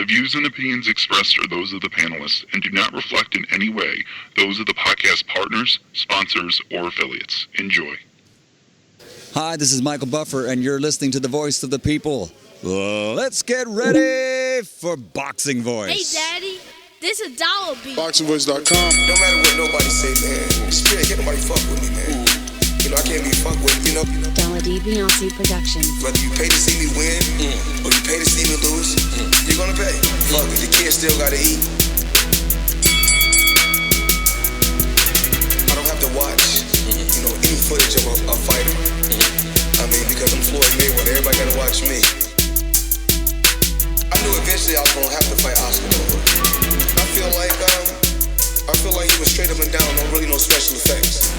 The views and opinions expressed are those of the panelists and do not reflect in any way those of the podcast partners, sponsors, or affiliates. Enjoy. Hi, this is Michael Buffer, and you're listening to the voice of the people. Let's get ready for Boxing Voice. Hey, Daddy, this a dollar beat. Thaboxingvoice.com. No matter what nobody say, man. Spirit, can't nobody fuck with me, man. You know, I can't be fucked with, you know. Dollar D Beyonce Productions. Whether you pay to see me win, or you pay to see me lose, you're gonna pay. Fuck it, the kids still gotta eat. I don't have to watch, you know, any footage of a fighter. I mean, because I'm Floyd Mayweather, everybody gotta watch me. I knew eventually I was gonna have to fight Oscar. I feel like he was straight up and down, no special effects.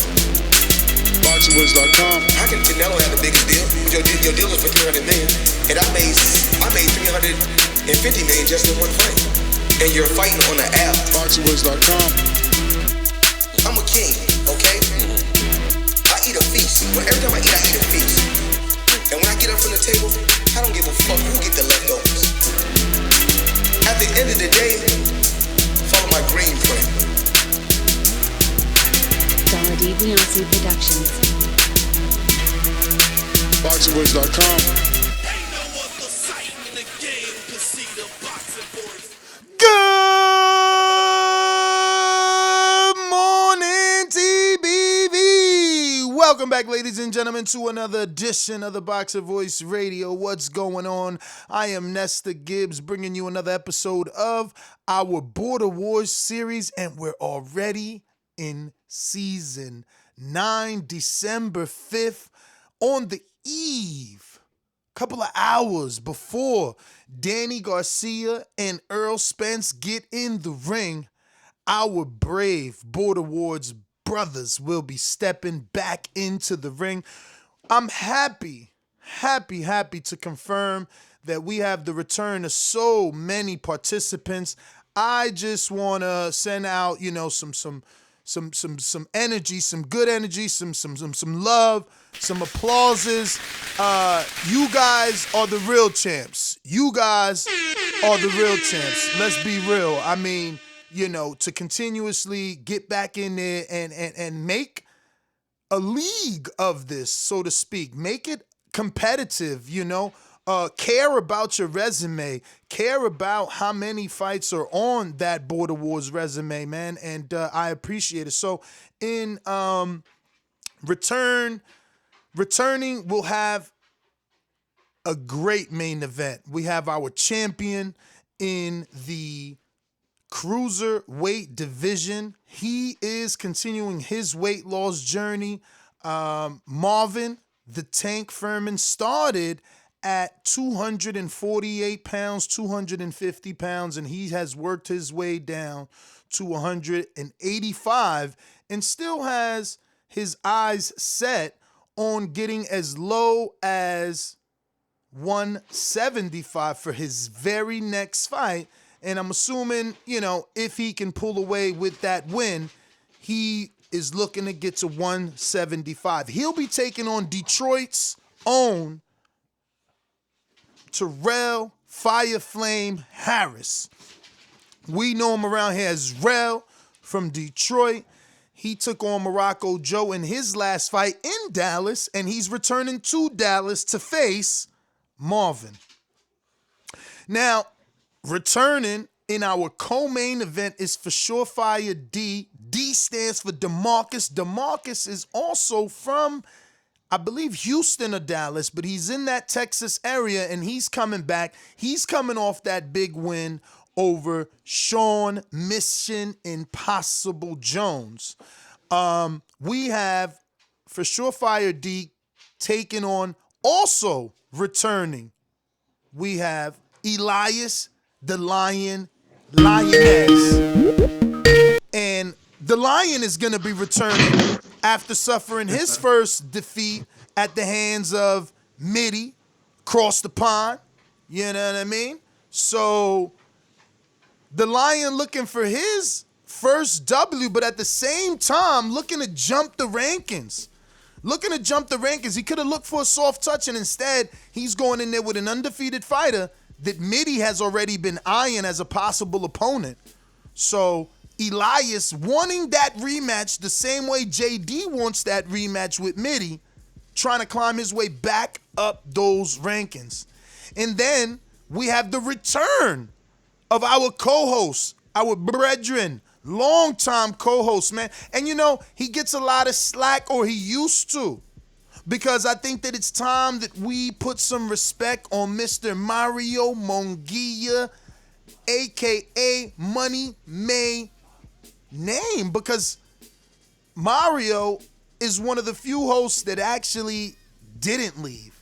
Thaboxingvoice.com. How can Canelo have the biggest deal? Your deal was for $300 million, and I made $350 million just in one fight. And you're fighting on the app. Thaboxingvoice.com. I'm a king, okay? I eat a feast. Every time I eat a feast. And when I get up from the table, I don't give a fuck who get the leftovers. At the end of the day, follow my green print. Dollar D Beyonce Productions. Thaboxingvoice.com. Good morning, TBV. Welcome back, ladies and gentlemen, to another edition of the Boxer Voice Radio. What's going on? I am Nestor Gibbs, bringing you another episode of our Border Wars series, and we're already in Season 9, December 5th, on the eve, couple of hours before Danny Garcia and Earl Spence get in the ring. Our brave Border Wars brothers will be stepping back into the ring. I'm happy to confirm that we have the return of so many participants. I just want to send out, some energy, some good energy, some love, some applauses. You guys are the real champs. Let's be real. I mean, to continuously get back in there and make a league of this, so to speak. Make it competitive, care about your resume, care about how many fights are on that Border Wars resume, man, and I appreciate it. So in returning, we'll have a great main event. We have our champion in the cruiserweight division. He is continuing his weight loss journey. Marvin the Tank Furman started at 248 pounds, 250 pounds, and he has worked his way down to 185 and still has his eyes set on getting as low as 175 for his very next fight. And I'm assuming, if he can pull away with that win, he is looking to get to 175. He'll be taking on Detroit's own Terrell Fireflame Harris. We know him around here as Rel from Detroit. He took on Morocco Joe in his last fight in Dallas, and he's returning to Dallas to face Marvin. Now, returning in our co-main event is for Surefire D. D stands for DeMarcus. DeMarcus is also from, I believe, Houston or Dallas, but he's in that Texas area, and he's coming back. He's coming off that big win over Sean Mission Impossible Jones. We have, for Surefire D, taking on, also returning, we have Elias the Lioness. And the Lion is going to be returning after suffering his first defeat at the hands of Mitty across the pond. You know what I mean? So the Lion looking for his first W, but at the same time looking to jump the rankings. He could have looked for a soft touch, and instead he's going in there with an undefeated fighter that Mitty has already been eyeing as a possible opponent. So Elias wanting that rematch the same way JD wants that rematch with Mitty, trying to climb his way back up those rankings. And then we have the return of our co-host, our brethren, longtime co-host, man. And you know, he gets a lot of slack, or he used to, because I think that it's time that we put some respect on Mr. Mario Monguia, a.k.a. Money May name, because Mario is one of the few hosts that actually didn't leave.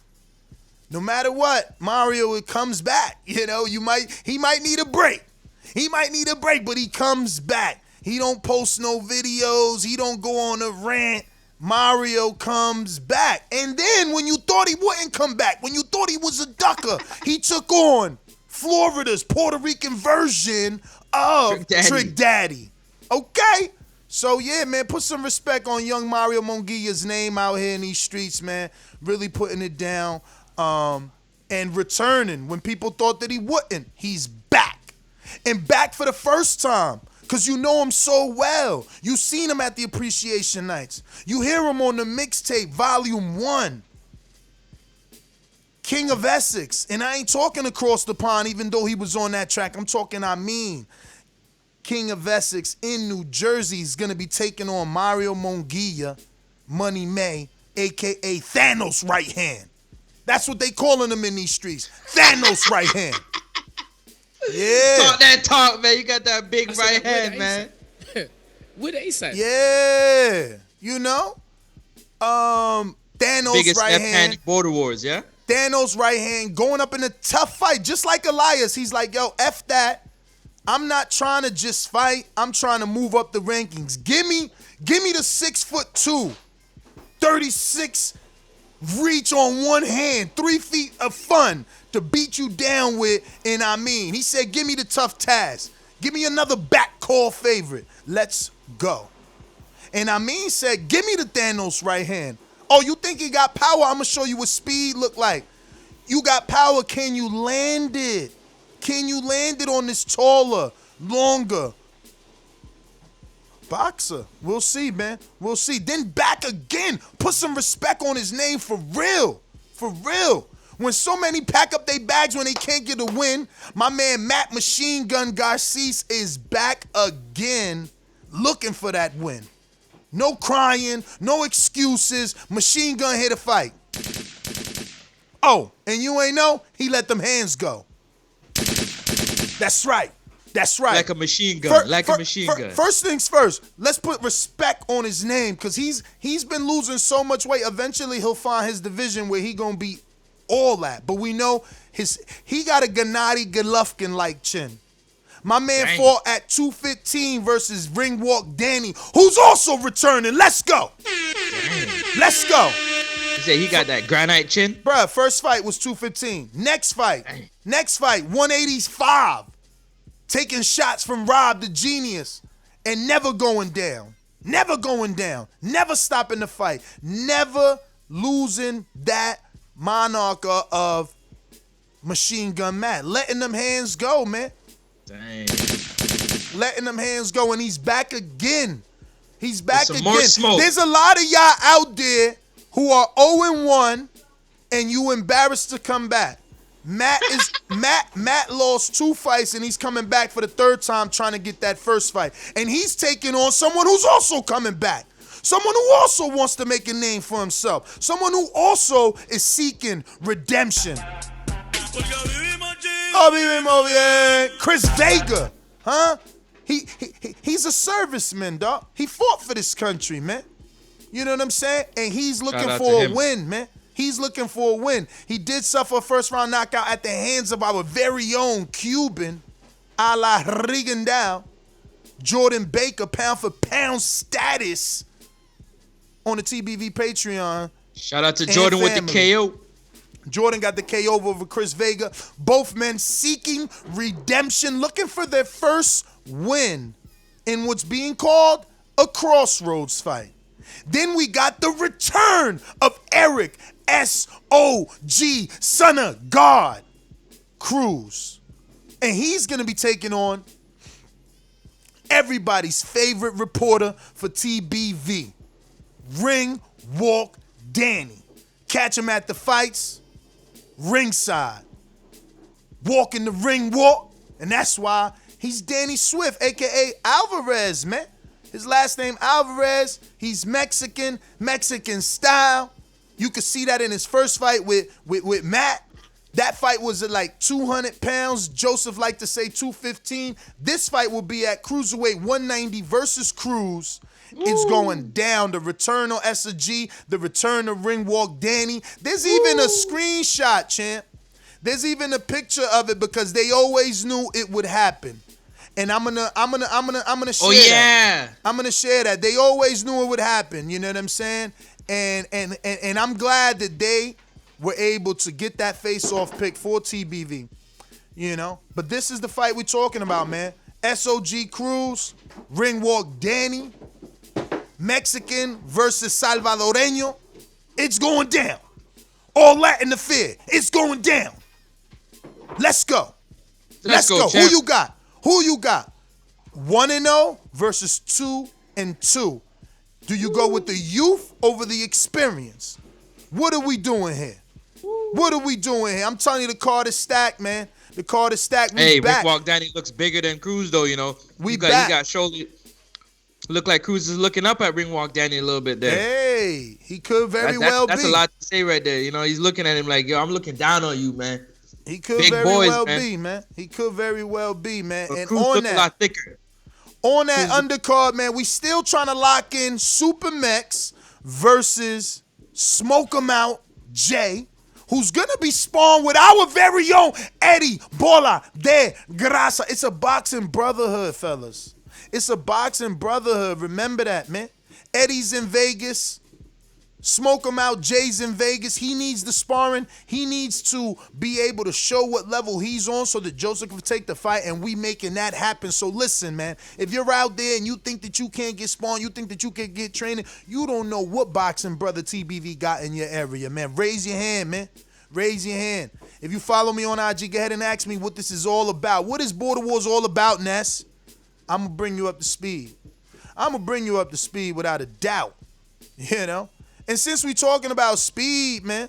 No matter what, Mario comes back. You know, he might need a break. He might need a break, but he comes back. He don't post no videos. He don't go on a rant. Mario comes back. And then when you thought he wouldn't come back, when you thought he was a ducker, he took on Florida's Puerto Rican version of Trick Daddy. Okay? So, yeah, man, put some respect on young Mario Monguia's name out here in these streets, man. Really putting it down and returning when people thought that he wouldn't. He's back. And back for the first time, because you know him so well. You seen him at the appreciation nights. You hear him on the mixtape, Volume 1. King of Essex. And I ain't talking Across the Pond, even though he was on that track. I'm talking King of Essex in New Jersey is going to be taking on Mario Monguia, Money May, a.k.a. Thanos' right hand. That's what they calling him in these streets. Thanos' right hand. Yeah. Talk that talk, man. You got that big right hand, man. What they say? Yeah. You know? Thanos' biggest right hand. left-handed border wars, yeah? Thanos' right hand going up in a tough fight, just like Elias. He's like, yo, F that. I'm not trying to just fight. I'm trying to move up the rankings. Give me the 6'2", 36 reach on one hand, 3 feet of fun to beat you down with. And he said, give me the tough task. Give me another back call favorite. Let's go. And said, give me the Thanos right hand. Oh, you think he got power? I'm going to show you what speed look like. You got power. Can you land it? Can you land it on this taller, longer boxer? We'll see, man. We'll see. Then back again. Put some respect on his name for real. For real. When so many pack up their bags when they can't get a win, my man Matt Machine Gun Garces is back again looking for that win. No crying, no excuses. Machine Gun here to fight. Oh, and you ain't know? He let them hands go. That's right. That's right. Like a machine gun. A machine gun. First things first, let's put respect on his name, because he's been losing so much weight. Eventually, he'll find his division where he gonna beat all that. But we know he got a Gennady Golovkin-like chin. My man fought at 215 versus Ring Walk Danny, who's also returning. Let's go. Let's go. You say he got that granite chin? Bruh, first fight was 215. Next fight, 185. Taking shots from Rob the Genius and never going down. Never going down. Never stopping the fight. Never losing that monarch of Machine Gun Matt. Letting them hands go, man. Dang. Letting them hands go, and he's back again. He's back again. More smoke. There's a lot of y'all out there who are 0-1 and you embarrassed to come back. Matt lost 2 fights and he's coming back for the 3rd time trying to get that first fight. And he's taking on someone who's also coming back. Someone who also wants to make a name for himself. Someone who also is seeking redemption. Chris Vega, huh? He's a serviceman, dog. He fought for this country, man. You know what I'm saying? And he's looking for a win, man. He's looking for a win. He did suffer a first-round knockout at the hands of our very own Cuban, a la Rigondeaux, Jordan Baker, pound-for-pound status on the TBV Patreon. Shout out to Jordan with the KO. Jordan got the KO over Chris Vega. Both men seeking redemption, looking for their first win in what's being called a crossroads fight. Then we got the return of Eric S.O.G. Son of God. Cruz. And he's going to be taking on everybody's favorite reporter for TBV, Ring Walk Danny. Catch him at the fights, ringside. Walking the ring walk, and that's why he's Danny Swift, a.k.a. Alvarez, man. His last name Alvarez. He's Mexican style. You could see that in his first fight with Matt. That fight was at like 200 pounds. Joseph liked to say 215. This fight will be at cruiserweight 190 versus Cruz. It's going down. The return on S.G., the return of Ring Walk Danny. There's even a screenshot, champ. There's even a picture of it because they always knew it would happen. And I'm gonna share that. I'm gonna share that. They always knew it would happen. You know what I'm saying? And I'm glad that they were able to get that face-off pick for TBV. You know? But this is the fight we're talking about, man. SOG Cruz, Ring Walk Danny, Mexican versus Salvadoreño. It's going down. All Latin affair. It's going down. Let's go. Let's go. Who you got? Who you got? 1-0 versus 2-2. Do you go with the youth over the experience? What are we doing here? What are we doing here? I'm telling you, the card is stacked, man. The card is stacked. Hey, Rick Walk Danny looks bigger than Cruz, though, you know. He got shoulder. Look like Cruz is looking up at Ring Walk Danny a little bit there. Hey, he could very well be. That's a lot to say right there. You know, he's looking at him like, yo, I'm looking down on you, man. He could very well be, man. He could very well be, man. But and Cruz on looks that, a lot thicker. On that undercard, man, we still trying to lock in Super Mex versus Smoke 'em Out Jay, who's gonna be spawned with our very own Eddie Bola de Grasa. It's a boxing brotherhood, fellas. It's a boxing brotherhood. Remember that, man. Eddie's in Vegas. Smoke 'em Out. Jay's in Vegas. He needs the sparring. He needs to be able to show what level he's on so that Joseph can take the fight, and we making that happen. So listen, man, if you're out there and you think that you can't get spawned, you think that you can get training, you don't know what boxing brother TBV got in your area, man. Raise your hand, man. Raise your hand. If you follow me on IG, go ahead and ask me what this is all about. What is Border Wars all about, Ness? I'm going to bring you up to speed. I'm going to bring you up to speed without a doubt, you know? And since we talking about speed, man,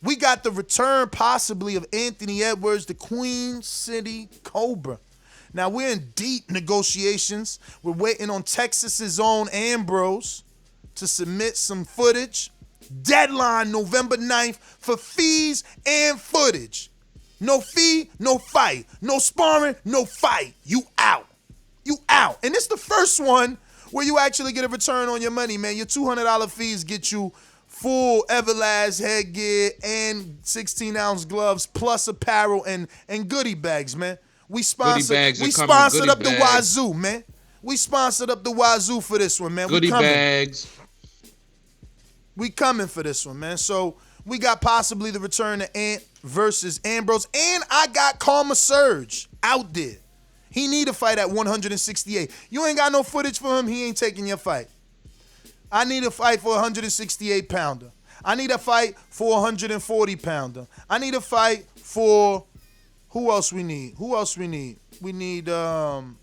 we got the return possibly of Anthony Edwards, the Queen City Cobra. Now, we're in deep negotiations. We're waiting on Texas's own Ambrose to submit some footage. Deadline November 9th for fees and footage. No fee, no fight. No sparring, no fight. You out. You out. And it's the first one where you actually get a return on your money, man. Your $200 fees get you full Everlast headgear and 16-ounce gloves plus apparel and goodie bags, man. We sponsored up the Wazoo, man. We sponsored up the Wazoo for this one, man. Goodie bags. We coming for this one, man. So we got possibly the return of Ant versus Ambrose. And I got Karma Surge out there. He need a fight at 168. You ain't got no footage for him, he ain't taking your fight. I need a fight for a 168-pounder. I need a fight for a 140-pounder. I need a fight for who else we need? Who else we need? We need Who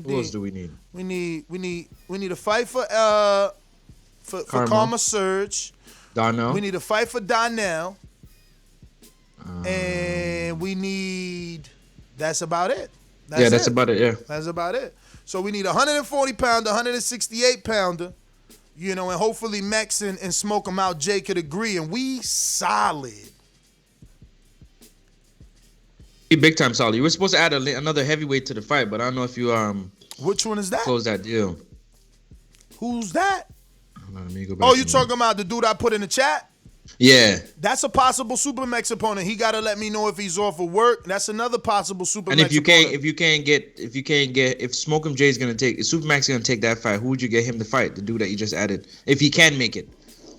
else do we need? We need a fight for Karma Surge. Darnell. We need a fight for Donnell. And we need, that's about it. That's about it, yeah. That's about it. So we need a 140-pounder, 168-pounder, you know, and hopefully Mex and Smoke 'em Out Jay could agree, and we solid. Big time solid. You were supposed to add another heavyweight to the fight, but I don't know if you Which one is that? Close that deal. Who's that? Let me go back. Oh, you talking about the dude I put in the chat? Yeah. That's a possible Super Mex opponent. He got to let me know if he's off of work. That's another possible Super Mex opponent. If Smoke 'em Jay's gonna take, if Super Max gonna take that fight, who would you get him to fight? The dude that you just added, if he can make it.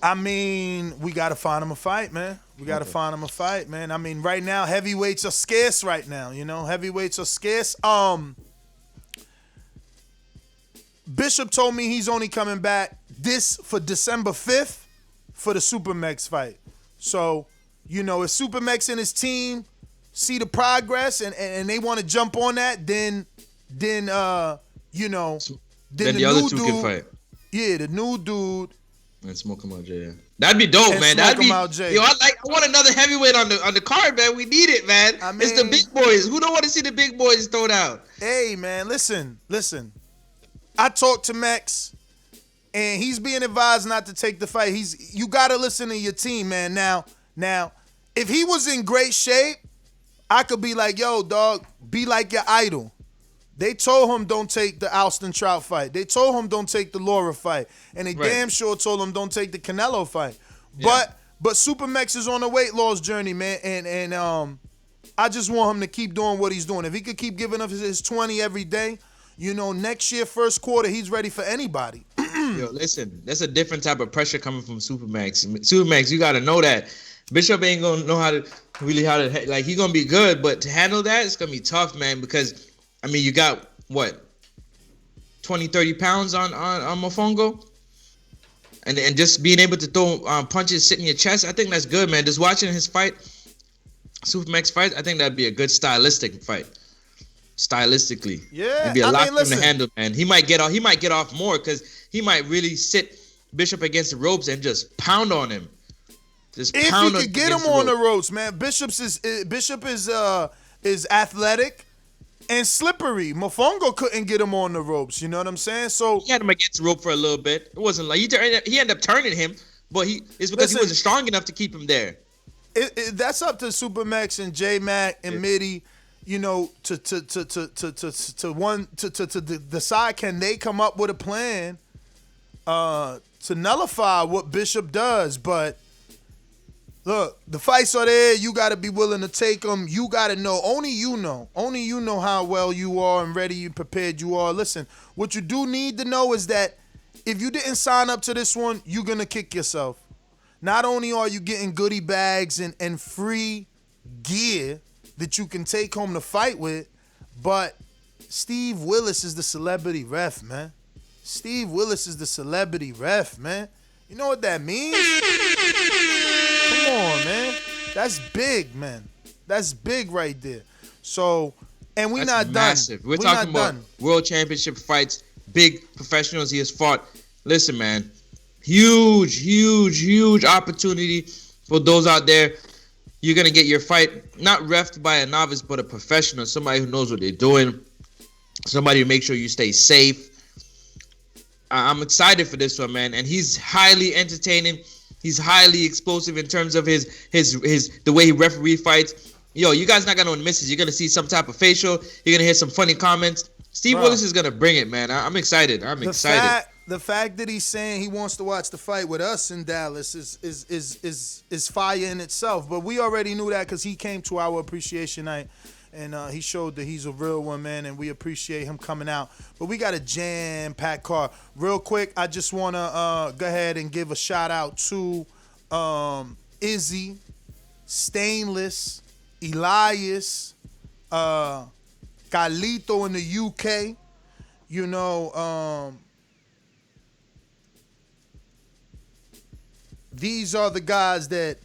I mean, we gotta find him a fight, man. I mean, right now heavyweights are scarce. Right now, you know, heavyweights are scarce. Bishop told me he's only coming back for December 5th for the Super Mex fight. So You know, if Supermax and his team see the progress and they want to jump on that, then you know, then the other new two dude, can fight. Yeah, the new dude. And smoke him out, Jay. Yeah. That'd be dope, And man. Smoke That'd be. 'em Out, Jay. Yo, I want another heavyweight on the card, man. We need it, man. I It's the mean- big boys. Who don't want to see the big boys thrown out? Hey, man, listen. I talked to Max, and he's being advised not to take the fight. You gotta listen to your team, man. Now, if he was in great shape, I could be like, yo, dog, be like your idol. They told him don't take the Alston Trout fight. They told him don't take the Laura fight. And they Right. damn sure told him don't take the Canelo fight. Yeah. But Supermax is on a weight loss journey, man. And I just want him to keep doing what he's doing. If he could keep giving up his 20 every day, you know, next year, first quarter, he's ready for anybody. Yo, listen, that's a different type of pressure coming from Supermax. Supermax, you got to know that. Bishop ain't going to know how to, like, he's going to be good, but to handle that, it's going to be tough, man, because, I mean, you got, what, 20, 30 pounds on Mofongo? And just being able to throw punches sit in your chest, I think that's good, man. Just watching his fight, Supermax fight, I think that'd be a good stylistic fight. Stylistically, Yeah, it'd be a I lot mean, for him listen. to handle, man. He might get off more because he might really sit Bishop against the ropes and just pound on him. Just If pound he could get him against on the ropes. ropes, man. Bishop is athletic and slippery. Mofongo couldn't get him on the ropes. You know what I'm saying? So He had him against the rope for a little bit. It wasn't like he ended up turning him, but it's because Listen. he wasn't strong enough to keep him there. that's up to Supermax and J Mac and Mitty. You know, to decide, can they come up with a plan to nullify what Bishop does? But look, the fights are there. You got to be willing to take them. You got to know. Only you know how well you are and ready and prepared you are. Listen, what you do need to know is that if you didn't sign up to this one, you're gonna kick yourself. Not only are you getting goodie bags and free gear that you can take home to fight with, but Steve Willis is the celebrity ref, man. Steve Willis is the celebrity ref, man. You know what that means? Come on, man. That's big, man. That's big right there. So, and we That's not massive. done. We're talking not about world championship fights, big professionals he has fought. Listen, man, huge opportunity for those out there. You're going to get your fight not refed by a novice, but a professional, somebody who knows what they're doing, somebody who makes sure you stay safe. I'm excited for this one, man, and he's highly entertaining. He's highly explosive in terms of his the way he referee fights. Yo, you guys not gonna miss it. You're gonna see some type of facial. You're gonna hear some funny comments. Steve Bro. Willis is gonna bring it, man. I'm excited. I'm excited. The fact that he's saying he wants to watch the fight with us in Dallas is fire in itself. But we already knew that because he came to our appreciation night and he showed that he's a real one, man, and we appreciate him coming out. But we got a jam-packed card. Real quick, I just want to go ahead and give a shout-out to Izzy, Stainless, Elias, Carlito in the UK. You know, these are the guys that,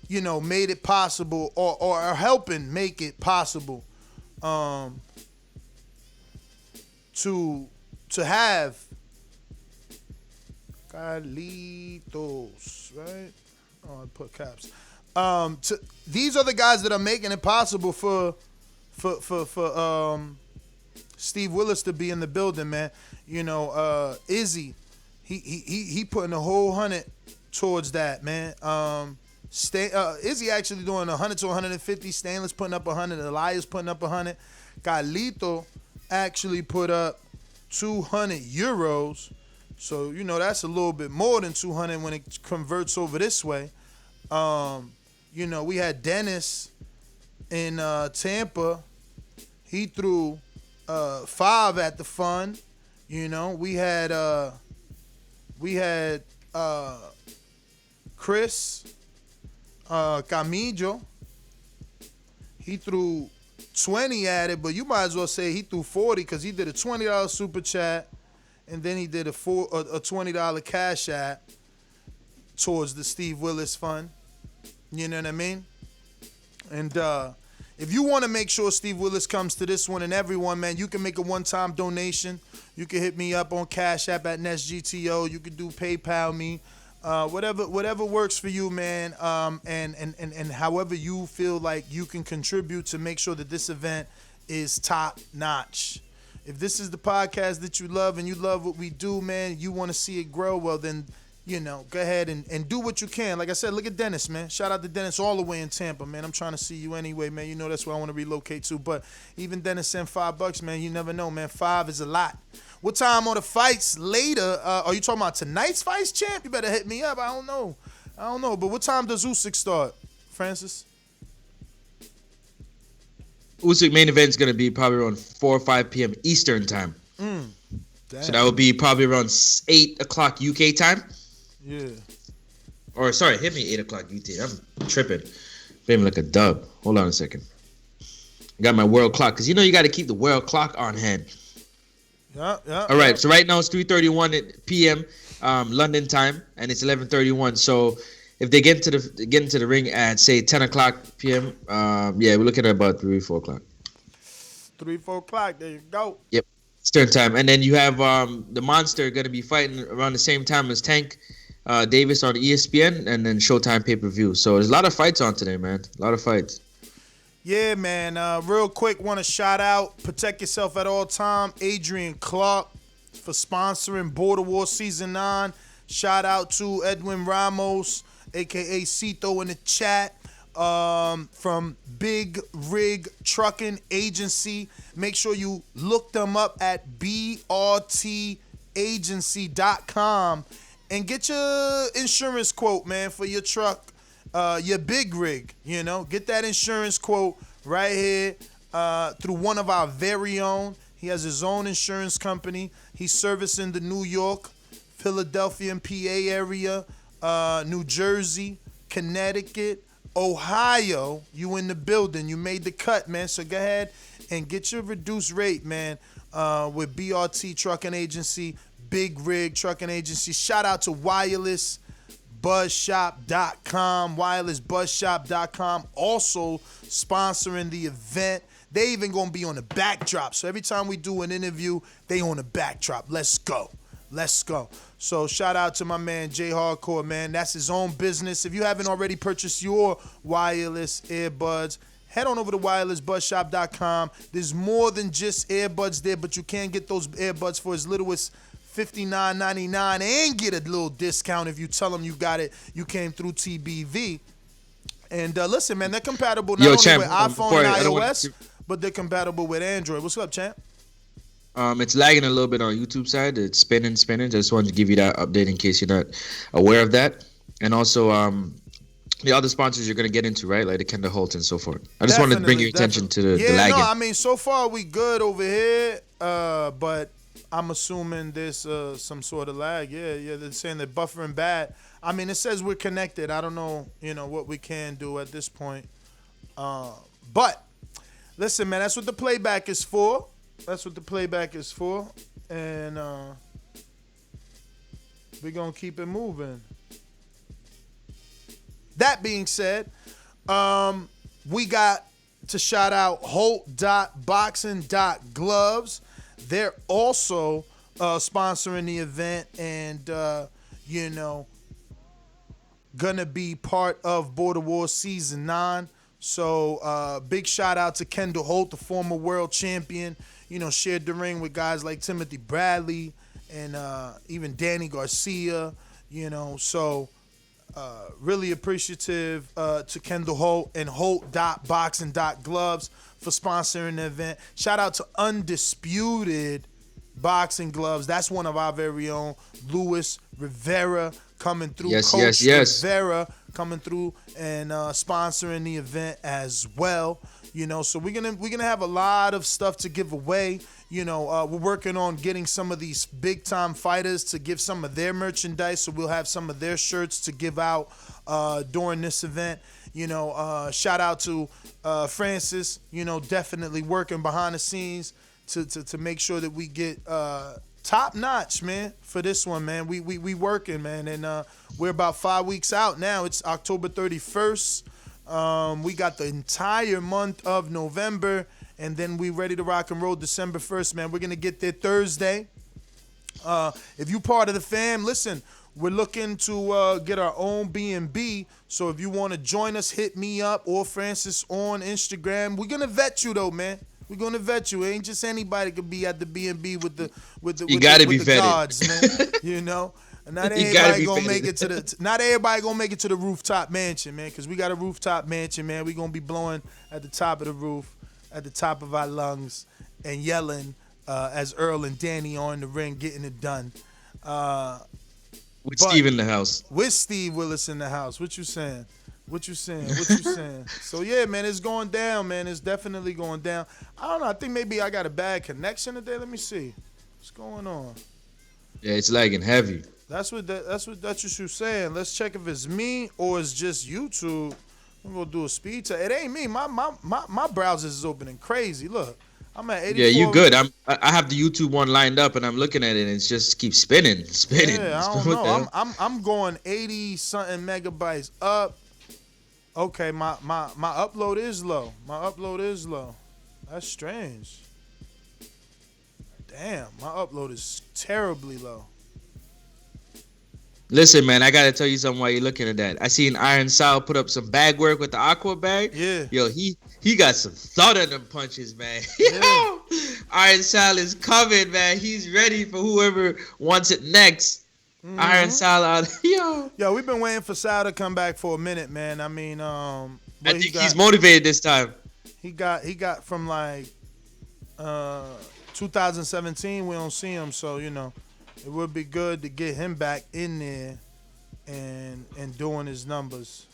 you know, made it possible or are helping make it possible to have Carlitos, right? Oh, I put caps. These are the guys that are making it possible for Steve Willis to be in the building, man. You know, Izzy, he putting a whole 100 towards that, man. Izzy actually doing 100 to 150. Stainless putting up 100. Elias putting up 100. Carlito actually put up 200 euros. So, you know, that's a little bit more than 200 when it converts over this way. You know, we had Dennis in Tampa. He threw 5 at the fun. You know, we had Chris Camillo. He threw 20 at it, but you might as well say he threw 40 because he did a $20 super chat and then he did a $20 cash app towards the Steve Willis fund. You know what I mean? And if you want to make sure Steve Willis comes to this one and everyone, man, you can make a one-time donation. You can hit me up on Cash App at NestGTO. You can do PayPal me. Whatever works for you, man. And however you feel like you can contribute to make sure that this event is top notch. If this is the podcast that you love and you love what we do, man, you want to see it grow, well then, go ahead and do what you can. Like I said, look at Dennis, man. Shout out to Dennis all the way in Tampa, man. I'm trying to see you anyway, man. You know that's where I want to relocate to. But even Dennis sent $5, man. You never know, man. 5 is a lot. What time are the fights later? Are you talking about tonight's fights, champ? You better hit me up. I don't know. But what time does Usyk start, Francis? Usyk main event is going to be probably around 4 or 5 p.m. Eastern time. So that would be probably around 8 o'clock UK time. Yeah. Or sorry, hit me 8 o'clock UT. I'm tripping. Maybe like a dub. Hold on a second. I got my world clock because you got to keep the world clock on hand. Yeah. All right. So right now it's 3:31 p.m. London time, and it's 11:31. So if they get into the ring at say 10 o'clock p.m., we're looking at about 3-4 o'clock. 3-4 o'clock. There you go. Yep. Eastern time, and then you have the Monster going to be fighting around the same time as Tank Davis on ESPN, and then Showtime pay-per-view. So there's a lot of fights on today, man. A lot of fights. Yeah, man. Real quick, want to shout out, protect yourself at all time, Adrian Clark for sponsoring Border War Season 9. Shout out to Edwin Ramos, a.k.a. Cito in the chat, from Big Rig Trucking Agency. Make sure you look them up at brtagency.com and get your insurance quote, man, for your truck, your big rig. Get that insurance quote right here through one of our very own. He has his own insurance company. He's servicing the New York, Philadelphia, and PA area, New Jersey, Connecticut, Ohio. You in the building. You made the cut, man. So go ahead and get your reduced rate, man, with BRT Trucking Agency, Big Rig Trucking Agency. Shout out to wirelessbuzzshop.com, wirelessbuzzshop.com, also sponsoring the event. They even going to be on the backdrop. So every time we do an interview, they on the backdrop. Let's go. So shout out to my man Jay Hardcore, man. That's his own business. If you haven't already purchased your wireless earbuds, head on over to wirelessbuzzshop.com. There's more than just earbuds there, but you can get those earbuds for as little as $59.99 and get a little discount if you tell them you got it. You came through TBV. And listen, man, they're compatible not only champ, with iPhone and iOS, but they're compatible with Android. What's up, champ? It's lagging a little bit on YouTube side. It's spinning. I just wanted to give you that update in case you're not aware of that. And also, the other sponsors you're going to get into, right? Like the Kendall Holt and so forth. I just wanted to bring your attention to the lagging. I mean, so far we good over here, but I'm assuming there's some sort of lag. Yeah, they're saying they're buffering bad. I mean, it says we're connected. I don't know, what we can do at this point. But listen, man, that's what the playback is for. And we're going to keep it moving. That being said, we got to shout out Holt.boxing.gloves. They're also sponsoring the event and, going to be part of Border War Season 9. So big shout out to Kendall Holt, the former world champion. Shared the ring with guys like Timothy Bradley and even Danny Garcia. So really appreciative to Kendall Holt and Holt.boxing.gloves for sponsoring the event. Shout out to Undisputed Boxing Gloves. That's one of our very own. Luis Rivera coming through. Coach Rivera coming through and sponsoring the event as well. So we're gonna have a lot of stuff to give away. We're working on getting some of these big time fighters to give some of their merchandise, so we'll have some of their shirts to give out during this event. Shout out to Francis. Definitely working behind the scenes to make sure that we get top notch, man, for this one, man. We working, man, and we're about 5 weeks out now. It's October 31st. We got the entire month of November, and then we ready to rock and roll December 1st, man. We're gonna get there Thursday. If you part of the fam, listen, we're looking to get our own B&B. So if you want to join us, hit me up or Francis on Instagram. We're gonna vet you though, man. We're gonna vet you. It ain't just anybody could be at the B&B with the vetted. gods, man. You know, and not everybody gonna make it to the rooftop mansion, man. Because we got a rooftop mansion, man. We gonna be blowing at the top of the roof, at the top of our lungs, and yelling as Earl and Danny are in the ring getting it done. With Steve in the house. With Steve Willis in the house. What you saying? So, yeah, man, it's going down, man. It's definitely going down. I don't know. I think maybe I got a bad connection today. Let me see. What's going on? Yeah, it's lagging heavy. That's what you're saying. Let's check if it's me or it's just YouTube. I'm going to do a speed test. It ain't me. My browser is opening crazy. Look. I'm at 84. Yeah, you good. I have the YouTube one lined up, and I'm looking at it, and it just keeps spinning. Yeah, I don't know. I'm going 80 something megabytes up. Okay, my upload is low. That's strange. Damn, my upload is terribly low. Listen, man, I gotta tell you something while you're looking at that. I seen Iron Sal put up some bag work with the Aqua bag. Yeah. Yo, he got some thought in them punches, man. Yeah. Iron Sal is coming, man. He's ready for whoever wants it next. Mm-hmm. Iron Sal out. Yo, we've been waiting for Sal to come back for a minute, man. I mean, I think he's motivated this time. He got from like 2017. We don't see him, so you know. It would be good to get him back in there and doing his numbers.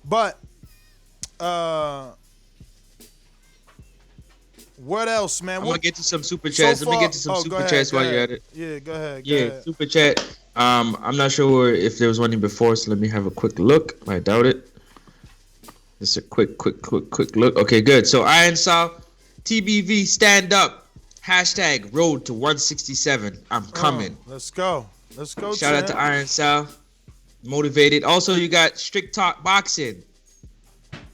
But what else, man? I'm gonna get to some super chats. Let me get to some super chats while you're at it. Yeah, go ahead. Go ahead. Super chat. I'm not sure if there was one in before, so let me have a quick look. I doubt it. Just a quick look. Okay, good. So Iron Sal, TBV, stand up. Hashtag road to 167. I'm coming. Let's go. Shout out to Iron Sal. Motivated. Also, you got Strict Talk Boxing.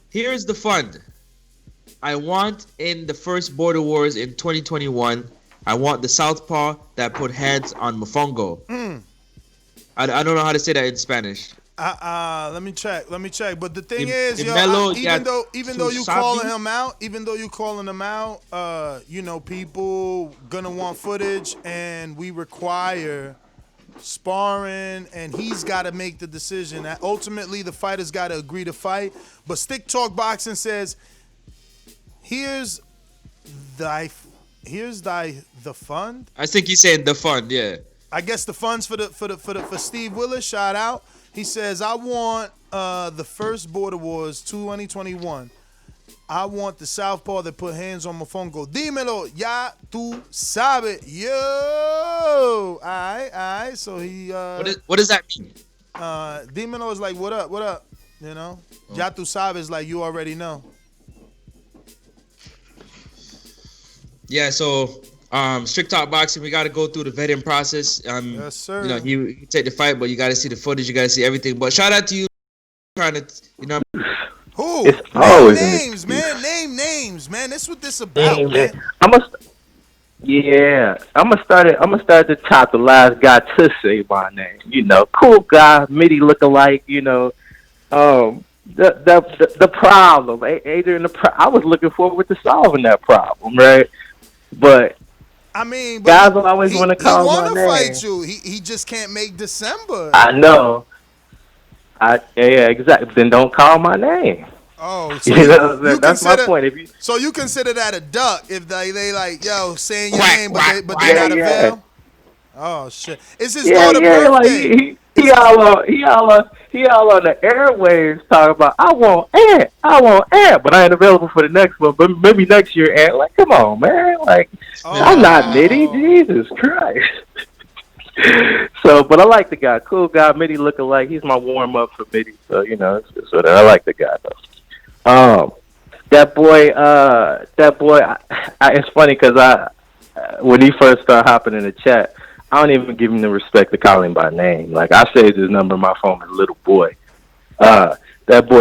Here's the fund. I want in the first Border Wars in 2021, I want the Southpaw that put hands on Mofongo. I don't know how to say that in Spanish. Let me check. But the thing is, even though you calling him out, you know, people gonna want footage, and we require sparring, and he's got to make the decision. Ultimately, the fighter's got to agree to fight. But Stick Talk Boxing says, "Here's the fund." I think he's saying the fund. Yeah. I guess the funds for Steve Willis. Shout out. He says, I want the first Border Wars 2021. I want the Southpaw that put hands on Mofongo. Dímelo, ya tú sabes. Yo. All right. So he... what does that mean? Dímelo is like, what up? You know? Oh. Ya tú sabes is like, you already know. Yeah, so... Strict Talk Boxing, we got to go through the vetting process. Yes, sir. You know, you take the fight, but you got to see the footage. You got to see everything. But shout out to you, trying to, you know. Who? Name names, man. Name names, man. That's what this about, man. I'm gonna start at the top. The last guy to say my name. You know, cool guy, MIDI lookalike. You know, the problem, Adrian. I was looking forward to solving that problem, right? But. I mean, guys always want to call my name. He want to fight you. He just can't make December. I know. Yeah, exactly. Then don't call my name. Oh, so that's my point. So you consider that a duck if they like, yo, saying your name, but they not avail? Oh shit! It's his daughter's birthday. Like he all on the airwaves talking about I want Ant, but I ain't available for the next one. But maybe next year, Ant. Like, come on, man. Like, I'm not MIDI. Jesus Christ. So, but I like the guy. Cool guy. MIDI looking like he's my warm up for MIDI. So you know, so I like the guy though. That boy. It's funny because when he first started hopping in the chat, I don't even give him the respect to call him by name. Like, I saved his number in my phone as Little Boy. That boy